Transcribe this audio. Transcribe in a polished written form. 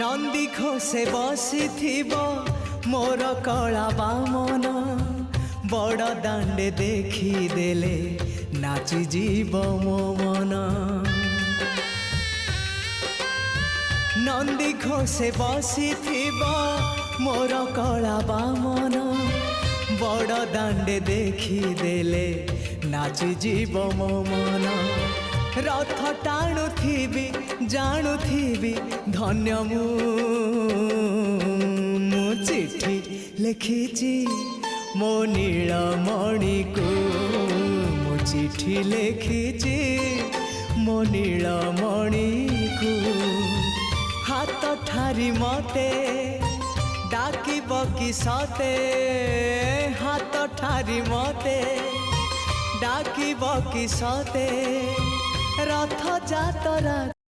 नंदी घोषे बसी मोर कला बामन बड़ दांडे देखी देले नाची जीव मो मन। नंदी घोषे बसी मोर कला बामन बड़ दांडे देखी देले नाची जीव मो मन। रथ टाणुथिबी जाणुथिबी धन्य मु चिठी लिखिची मो नीलमणि को मु चिठी लिखिची मो नीलमणि को। हाथ ठारी मते डाकिब कि सते हाथ ठारी मते डाकिब कि सते रथ जातरा।